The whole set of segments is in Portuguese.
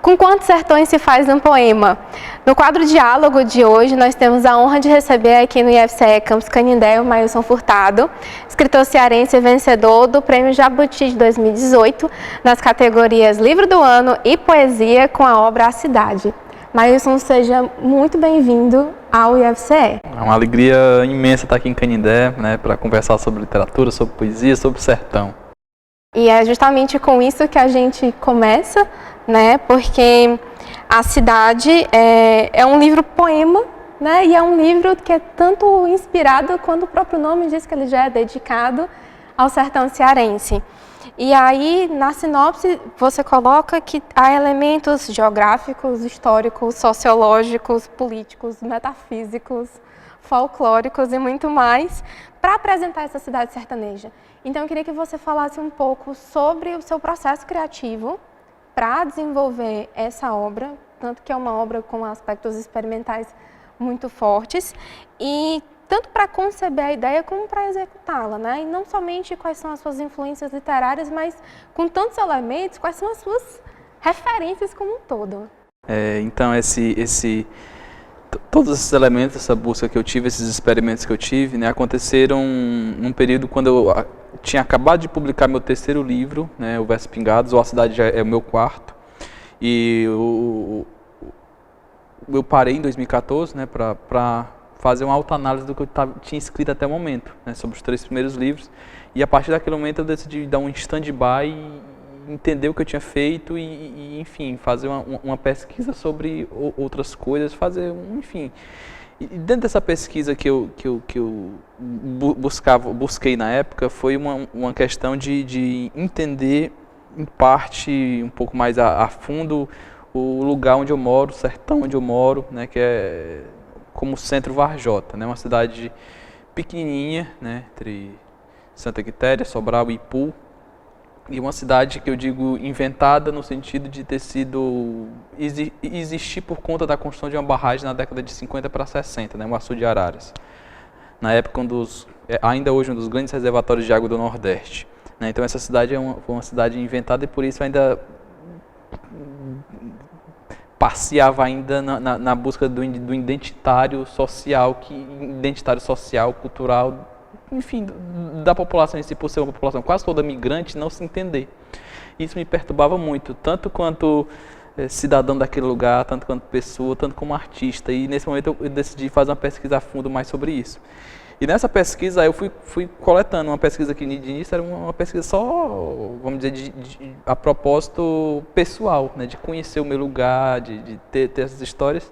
Com quantos sertões se faz um poema? No quadro Diálogo de hoje, nós temos a honra de receber aqui no IFCE Campus Canindé o Mailson Furtado, escritor cearense vencedor do Prêmio Jabuti de 2018, nas categorias Livro do Ano e Poesia, com a obra A Cidade. Mailson, seja muito bem-vindo ao IFCE. É uma alegria imensa estar aqui em Canindé, né, para conversar sobre literatura, sobre poesia, sobre o sertão. E é justamente com isso que a gente começa, né? Porque A Cidade é um livro poema, né? E é um livro que é tanto inspirado quanto o próprio nome diz que ele já é dedicado ao sertão cearense. E aí, na sinopse, você coloca que há elementos geográficos, históricos, sociológicos, políticos, metafísicos, folclóricos e muito mais, para apresentar essa cidade sertaneja. Então, eu queria que você falasse um pouco sobre o seu processo criativo para desenvolver essa obra, tanto que é uma obra com aspectos experimentais muito fortes, e tanto para conceber a ideia como para executá-la, né? E não somente quais são as suas influências literárias, mas com tantos elementos, quais são as suas referências como um todo. Então, todos esses elementos, essa busca que eu tive, esses experimentos que eu tive, né, aconteceram num período quando eu tinha acabado de publicar meu terceiro livro, né, o Versos Pingados, ou A Cidade já é o meu quarto, e eu parei em 2014, né, para fazer uma autoanálise do que eu tinha escrito até o momento, né, sobre os 3 primeiros livros, e a partir daquele momento eu decidi dar um stand-by e entender o que eu tinha feito e enfim, fazer uma pesquisa sobre outras coisas, enfim. E dentro dessa pesquisa que eu busquei na época, foi uma questão de entender, em parte, um pouco mais a fundo, o lugar onde eu moro, o sertão onde eu moro, né, que é como Centro Varjota, né, uma cidade pequenininha, né, entre Santa Quitéria, Sobral e Ipu, e uma cidade que eu digo inventada no sentido de ter sido existir por conta da construção de uma barragem na década de 50 para 60, né, o Açu de Araras. Na época ainda hoje um dos grandes reservatórios de água do Nordeste, né? Então essa cidade foi uma cidade inventada e por isso ainda passeava ainda na busca do identitário social, cultural, enfim, da população em si, por ser uma população quase toda migrante, não se entender. Isso me perturbava muito, tanto quanto cidadão daquele lugar, tanto quanto pessoa, tanto como artista. E nesse momento eu decidi fazer uma pesquisa a fundo mais sobre isso. E nessa pesquisa eu fui coletando uma pesquisa que de início era uma pesquisa só, vamos dizer, a propósito pessoal, né, de conhecer o meu lugar, de ter essas histórias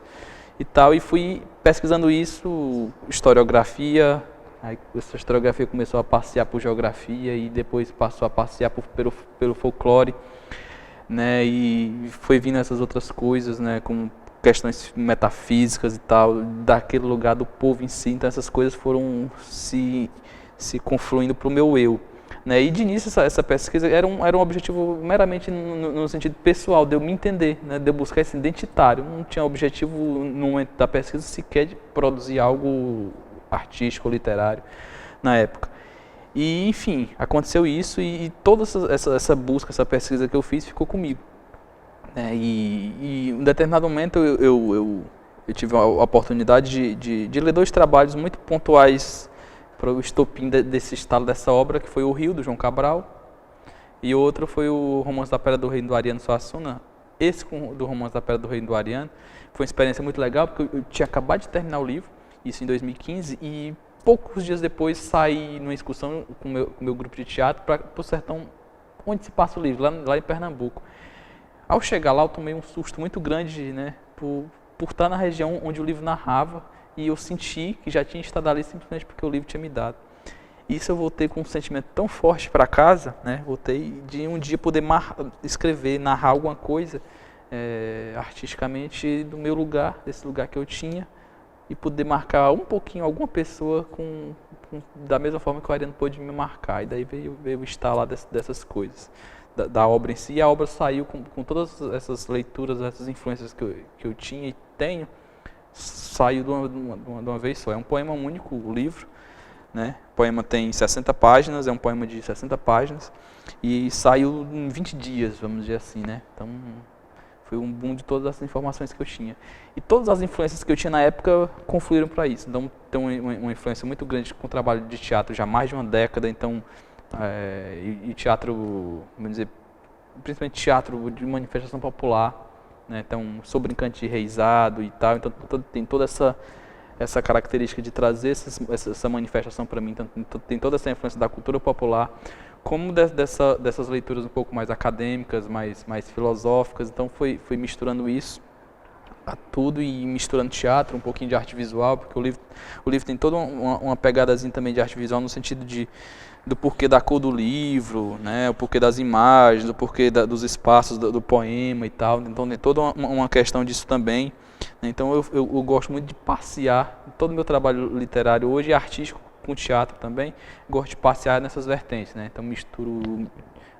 e tal. E fui pesquisando isso, historiografia. Aí essa historiografia começou a passear por geografia e depois passou a passear pelo folclore, né? E foi vindo essas outras coisas, né? Como questões metafísicas e tal, daquele lugar do povo em si. Então essas coisas foram se confluindo para o meu eu, né? E de início essa pesquisa era um objetivo meramente no sentido pessoal, de eu me entender, né? De eu buscar esse identitário. Não tinha objetivo no momento da pesquisa sequer de produzir algo artístico, literário, na época. E, enfim, aconteceu isso e toda essa busca, essa pesquisa que eu fiz ficou comigo. E em um determinado momento eu tive a oportunidade de ler 2 trabalhos muito pontuais para o estopim desse estalo dessa obra, que foi O Rio, do João Cabral, e outro foi o Romance da Pedra do Reino do Ariano Suassuna. Esse do Romance da Pedra do Reino do Ariano foi uma experiência muito legal, porque eu tinha acabado de terminar o livro, isso em 2015, e poucos dias depois saí numa excursão com o meu grupo de teatro para o sertão onde se passa o livro, lá em Pernambuco. Ao chegar lá eu tomei um susto muito grande, né, por estar na região onde o livro narrava, e eu senti que já tinha estado ali simplesmente porque o livro tinha me dado. Isso eu voltei com um sentimento tão forte para casa, né, voltei de um dia poder escrever, narrar alguma coisa artisticamente do meu lugar, desse lugar que eu tinha, e poder marcar um pouquinho alguma pessoa da mesma forma que o Ariano pôde me marcar. E daí veio o estalar dessas coisas, da obra em si. E a obra saiu com todas essas leituras, essas influências que eu tinha e tenho, saiu de uma vez só. É um poema único, o livro, né? O poema tem 60 páginas, é um poema de 60 páginas e saiu em 20 dias, vamos dizer assim, né? Então foi um boom de todas as informações que eu tinha. E todas as influências que eu tinha na época confluíram para isso. Então tem uma influência muito grande com o trabalho de teatro já há mais de uma década, então e teatro, vamos dizer, principalmente teatro de manifestação popular, né? Então sou brincante de reizado e tal, então tem toda essa característica de trazer essa manifestação para mim, então tem toda essa influência da cultura popular, como dessas leituras um pouco mais acadêmicas, mais filosóficas, então foi misturando isso a tudo e misturando teatro, um pouquinho de arte visual, porque o livro tem toda uma pegadazinha também de arte visual no sentido do porquê da cor do livro, né, o porquê das imagens, o porquê dos espaços do poema e tal, então tem toda uma questão disso também. Então eu gosto muito de passear, todo o meu trabalho literário hoje é artístico, com teatro também, gosto de passear nessas vertentes, né? Então misturo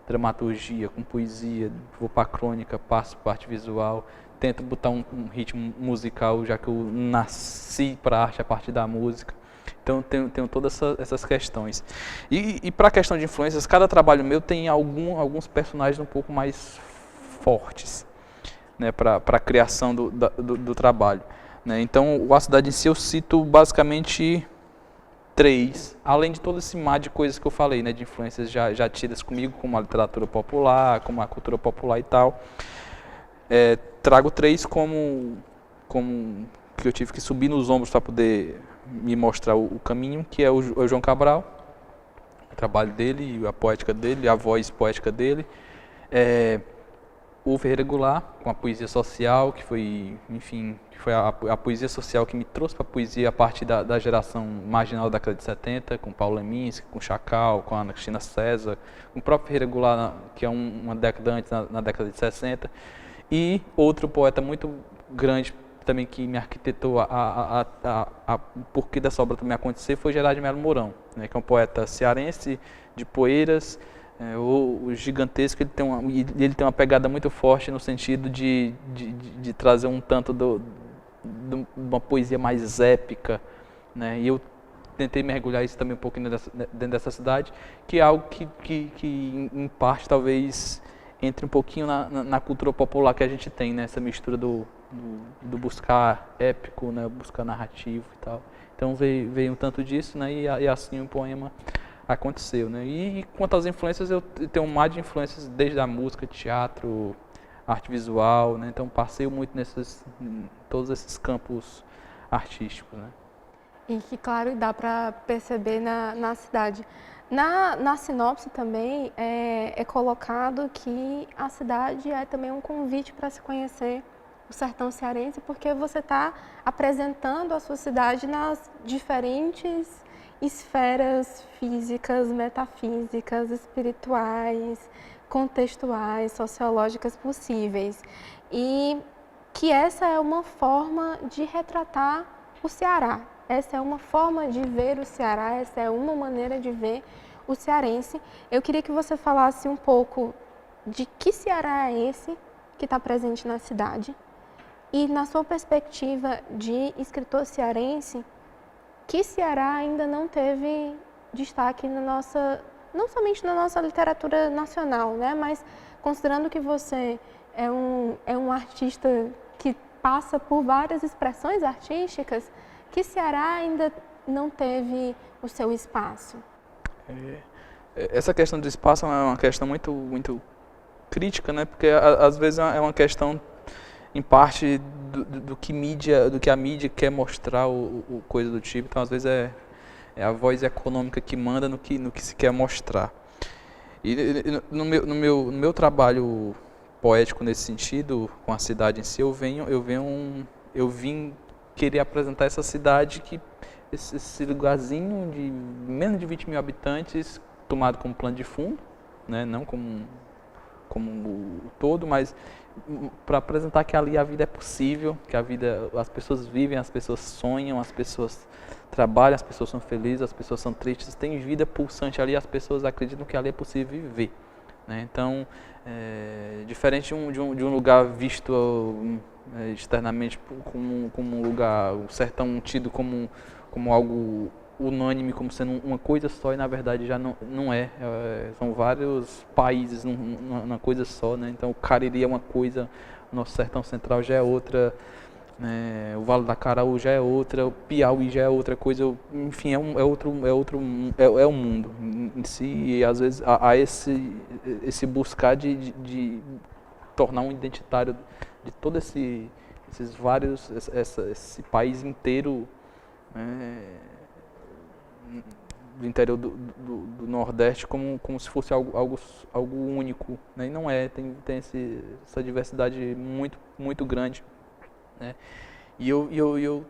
dramaturgia com poesia, vou para a crônica, passo para a arte visual, tento botar um ritmo musical, já que eu nasci para a arte a partir da música. Então tenho todas essas questões. E para a questão de influências, cada trabalho meu tem alguns personagens um pouco mais fortes, né, para a criação do trabalho, né? Então A Cidade em Si eu cito basicamente 3, além de todo esse mar de coisas que eu falei, né, de influências já tidas comigo, como a literatura popular, como a cultura popular e tal. Trago 3 como que eu tive que subir nos ombros para poder me mostrar o caminho, que é o João Cabral, o trabalho dele, a poética dele, a voz poética dele. O Ferreira Goulart, com a poesia social, que foi, enfim, a poesia social que me trouxe para a poesia a partir da geração marginal da década de 70, com Paulo Leminski, com Chacal, com Ana Cristina César, com o próprio Ferreira Goulart, que é uma década antes, na década de 60. E outro poeta muito grande também que me arquitetou o porquê dessa obra também acontecer foi Gerard de Melo Mourão, né, que é um poeta cearense de Poeiras, o gigantesco. Ele tem uma pegada muito forte no sentido de trazer um tanto de uma poesia mais épica, né? E eu tentei mergulhar isso também um pouquinho dentro dessa cidade, que é algo que em parte talvez entre um pouquinho na cultura popular que a gente tem, né? Essa mistura do buscar épico, né? Buscar narrativo e tal. Então veio um tanto disso, né? E assim o poema aconteceu, né? E quanto às influências, eu tenho um mar de influências desde a música, teatro, arte visual, né? Então passeio muito todos esses campos artísticos, né? E que, claro, dá para perceber na cidade. Na sinopse também é colocado que a cidade é também um convite para se conhecer o sertão cearense, porque você está apresentando a sua cidade nas diferentes esferas físicas, metafísicas, espirituais, contextuais, sociológicas possíveis. E que essa é uma forma de retratar o Ceará. Essa é uma forma de ver o Ceará, essa é uma maneira de ver o cearense. Eu queria que você falasse um pouco de que Ceará é esse que está presente na cidade e, na sua perspectiva de escritor cearense, que Ceará ainda não teve destaque não somente na nossa literatura nacional, né? Mas considerando que você é um artista que passa por várias expressões artísticas, que Ceará ainda não teve o seu espaço? Essa questão do espaço é uma questão muito, muito crítica, né? Porque às vezes é uma questão, em parte, do que a mídia quer mostrar, o coisa do tipo. Então, às vezes é a voz econômica que manda no que se quer mostrar. E no meu trabalho poético nesse sentido, com a cidade em si, eu vim querer apresentar essa cidade, esse lugarzinho de menos de 20 mil habitantes, tomado como plano de fundo, né? Não como o todo, mas para apresentar que ali a vida é possível, que as pessoas vivem, as pessoas sonham, as pessoas trabalham, as pessoas são felizes, as pessoas são tristes, tem vida pulsante ali, as pessoas acreditam que ali é possível viver, né? Então, diferente de um lugar visto externamente como um lugar, o sertão tido como algo unânime como sendo uma coisa só e na verdade já não é. São vários países numa coisa só, né? Então o Cariri é uma coisa, o nosso Sertão Central já é outra, né? O Vale da Caraú já é outra, o Piauí já é outra coisa, enfim, é um mundo em si, e às vezes há esse buscar de tornar um identitário de todo esses vários, esse país inteiro, né, do interior do Nordeste como se fosse algo único, né? E não é, tem essa diversidade muito grande, né? E eu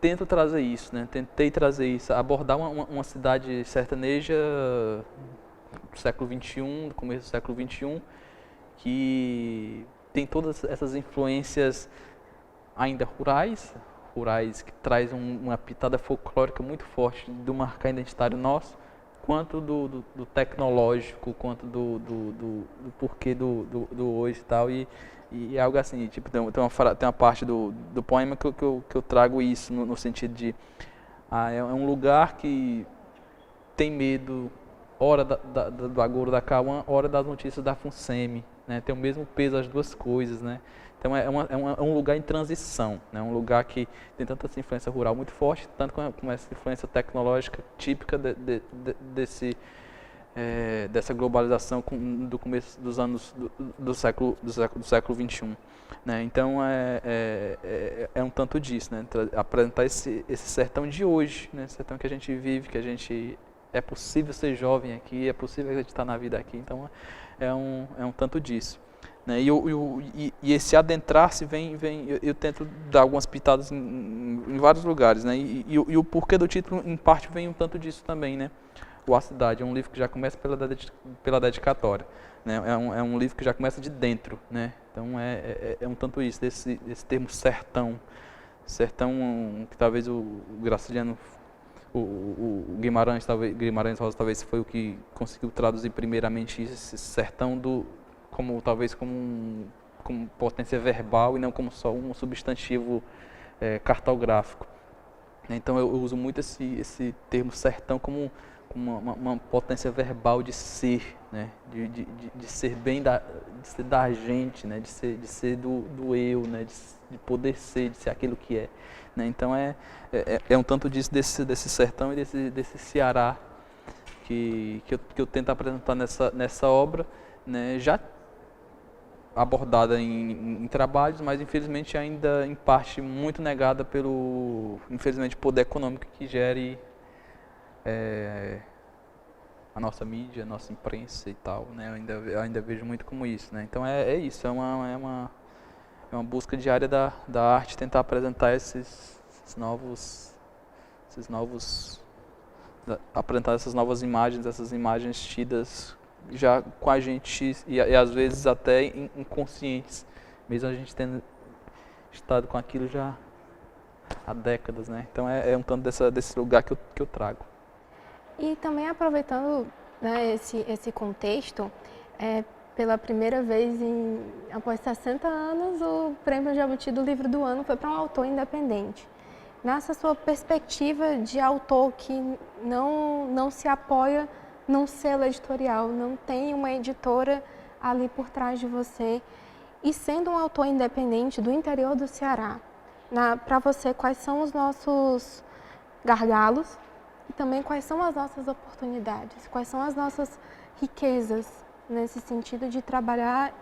tento trazer isso, né? Tentei trazer isso, abordar uma cidade sertaneja do século XXI, do começo do século XXI, que tem todas essas influências ainda rurais que traz uma pitada folclórica muito forte do marcar identitário nosso, quanto do tecnológico, quanto do porquê do hoje e tal, e é algo assim, tipo, tem uma parte do poema que eu trago isso no sentido de é um lugar que tem medo, hora do agouro da Cauã, hora das notícias da FUNSEMI, né? Tem o mesmo peso as duas coisas, né? Então é um lugar em transição, né? Um lugar que tem tanta essa influência rural muito forte, tanto com essa influência tecnológica típica dessa globalização do começo dos anos do século XXI, né? Então é um tanto disso, né? Apresentar esse sertão de hoje, né? Esse sertão que a gente vive, que é possível ser jovem aqui, é possível acreditar na vida aqui, então é um tanto disso, né? E esse adentrar-se eu tento dar algumas pitadas em vários lugares, né? E o porquê do título, em parte, vem um tanto disso também, né? O A Cidade é um livro que já começa pela dedicatória, né? É um livro que já começa de dentro, né? Então é um tanto isso, desse termo sertão que talvez o Graciliano, o Guimarães Rosa talvez foi o que conseguiu traduzir primeiramente esse sertão como potência verbal e não como só um substantivo cartográfico. Então eu uso muito esse termo sertão como uma potência verbal de ser, né? De ser bem de ser da gente, né? De ser do eu, né? De poder ser, de ser aquilo que é, né? Então é um tanto disso desse sertão e desse Ceará que eu tento apresentar nessa obra, né? Já abordada em trabalhos, mas infelizmente ainda em parte muito negada pelo, infelizmente, poder econômico que gere a nossa mídia, a nossa imprensa e tal, né? Eu ainda vejo muito como isso, né? Então é isso, é uma busca diária da arte, tentar apresentar apresentar essas novas imagens, essas imagens tidas já com a gente e às vezes até inconscientes, mesmo a gente tendo estado com aquilo já há décadas, né? Então é um tanto desse lugar que eu trago. E também aproveitando, né, esse contexto, pela primeira vez após 60 anos, o Prêmio Jabuti do Livro do Ano foi para um autor independente. Nessa sua perspectiva de autor que não se apoia num selo editorial, não tem uma editora ali por trás de você, e sendo um autor independente do interior do Ceará, para você, quais são os nossos gargalos e também quais são as nossas oportunidades, quais são as nossas riquezas nesse sentido de trabalhar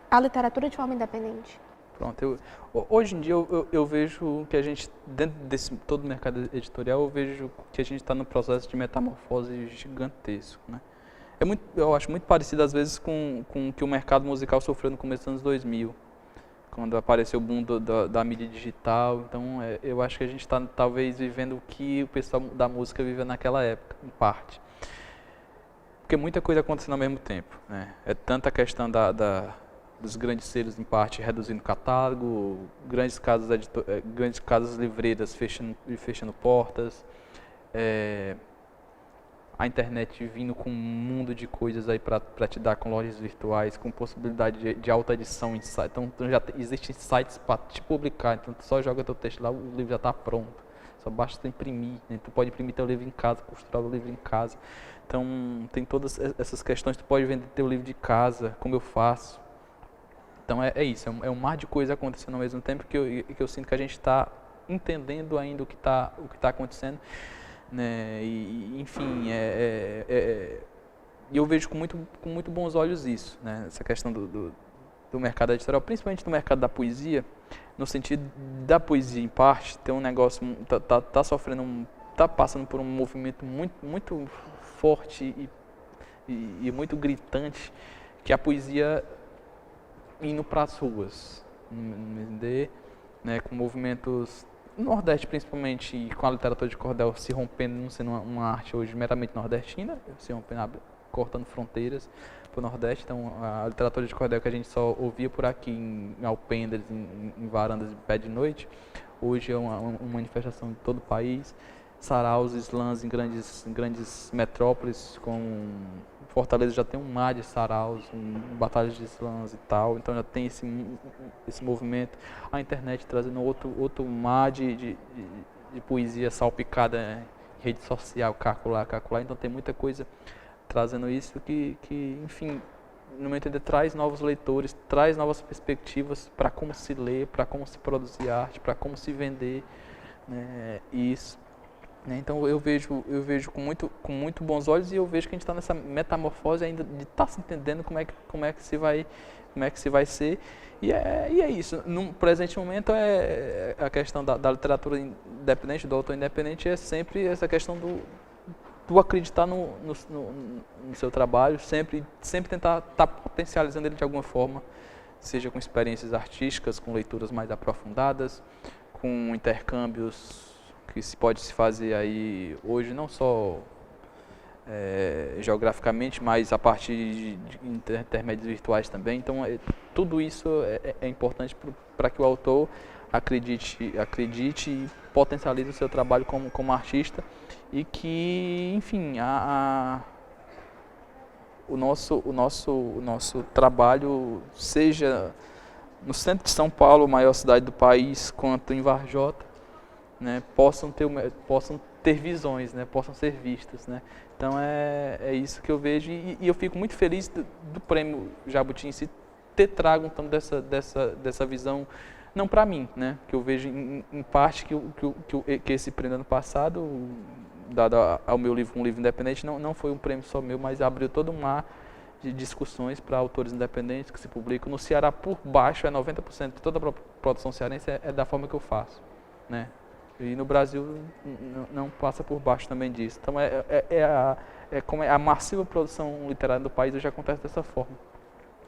a literatura de forma independente? Pronto, hoje em dia eu vejo que a gente, dentro desse todo o mercado editorial, eu vejo que a gente está num processo de metamorfose gigantesco, né? Eu acho muito parecido às vezes com o que o mercado musical sofreu no começo dos anos 2000, quando apareceu o boom da mídia digital. Então eu acho que a gente está talvez vivendo o que o pessoal da música viveu naquela época, em parte. Porque muita coisa acontecendo ao mesmo tempo, né? É tanta questão dos grandes selos, em parte, reduzindo o catálogo, grandes casas livreiras fechando portas, a internet vindo com um mundo de coisas aí para te dar com lojas virtuais, com possibilidade de alta edição em site. Então já existem sites para te publicar, então tu só joga teu texto lá, o livro já está pronto. só basta imprimir, né? Tu pode imprimir teu livro em casa, costurar o livro em casa. Então, tem todas essas questões, tu pode vender teu livro de casa, como eu faço. Então, é isso, é um mar de coisas acontecendo ao mesmo tempo que eu sinto que a gente está entendendo ainda o que tá acontecendo, né? E, enfim, eu vejo com muito bons olhos isso, né? Essa questão do mercado editorial, principalmente do mercado da poesia, no sentido da poesia em parte, tem um negócio, tá sofrendo, tá passando por um movimento muito forte e muito gritante, que é a poesia indo para as ruas, né, com movimentos no Nordeste principalmente, e com a literatura de cordel se rompendo, não sendo uma arte hoje meramente nordestina, se rompendo, cortando fronteiras para o Nordeste. Então, a literatura de cordel que a gente só ouvia por aqui em alpendres, em varandas de pé de noite, hoje é uma manifestação de todo o país. Saraus, slams em grandes metrópoles, com Fortaleza já tem um mar de saraus, batalhas de slams e tal, então já tem esse movimento. A internet trazendo outro mar de poesia salpicada em rede social, calcular, então tem muita coisa trazendo isso que enfim, no meu entender, traz novos leitores, traz novas perspectivas para como se lê, para como se produzir arte, para como se vender, né, isso. Então eu vejo com muito bons olhos, e eu vejo que a gente está nessa metamorfose ainda de estar se entendendo como é que se vai ser, e é isso. No presente momento é a questão da literatura independente, do autor independente, é sempre essa questão do acreditar no seu trabalho, sempre tentar estar potencializando ele de alguma forma, seja com experiências artísticas, com leituras mais aprofundadas, com intercâmbios que se pode se fazer aí hoje, não só geograficamente, mas a partir de intermédios virtuais também. Então, tudo isso é importante para que o autor acredite e potencialize o seu trabalho como artista, e que, enfim, o nosso trabalho, seja no centro de São Paulo, maior cidade do país, quanto em Varjota, né, possam ter visões, né, possam ser vistas, né. Então é isso que eu vejo, e eu fico muito feliz do Prêmio Jabuti em si ter trago um tanto dessa visão, não para mim, né, que eu vejo em parte que esse prêmio ano passado, dado ao meu livro, um livro independente, não foi um prêmio só meu, mas abriu todo um mar de discussões para autores independentes que se publicam. No Ceará, por baixo, 90% de toda a produção cearense é da forma que eu faço, né. E no Brasil não passa por baixo também disso. Então como a massiva produção literária do país hoje acontece dessa forma,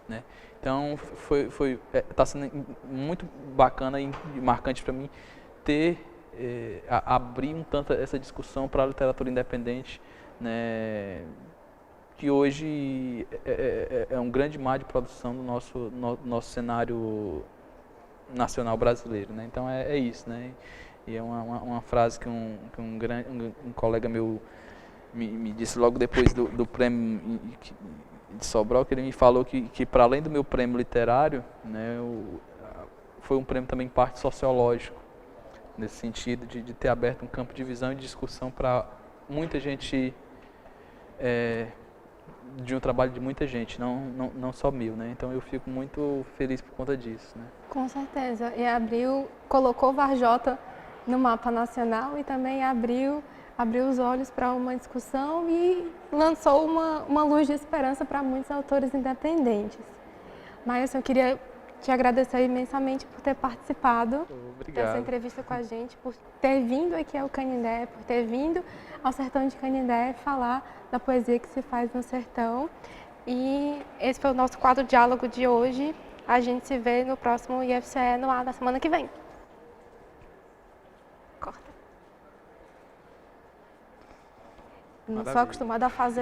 né? Então está sendo muito bacana e marcante para mim abrir um tanto essa discussão para a literatura independente, né? Que hoje é um grande mar de produção do nosso cenário nacional brasileiro, né? Então é isso, né? E é uma frase que um colega meu me disse logo depois do prêmio de Sobral, que ele me falou que para além do meu prêmio literário, né, foi um prêmio também em parte sociológico, nesse sentido de ter aberto um campo de visão e de discussão para muita gente, de um trabalho de muita gente, não só meu, né? Então eu fico muito feliz por conta disso, né? Com certeza. E colocou Varjota no mapa nacional, e também abriu os olhos para uma discussão e lançou uma luz de esperança para muitos autores independentes. Mas eu queria te agradecer imensamente por ter participado dessa entrevista com a gente, por ter vindo aqui ao Canindé, por ter vindo ao Sertão de Canindé falar da poesia que se faz no sertão. E esse foi o nosso quadro Diálogo de hoje. A gente se vê no próximo IFCE no ar da semana que vem. Corta. Não sou acostumada a fazer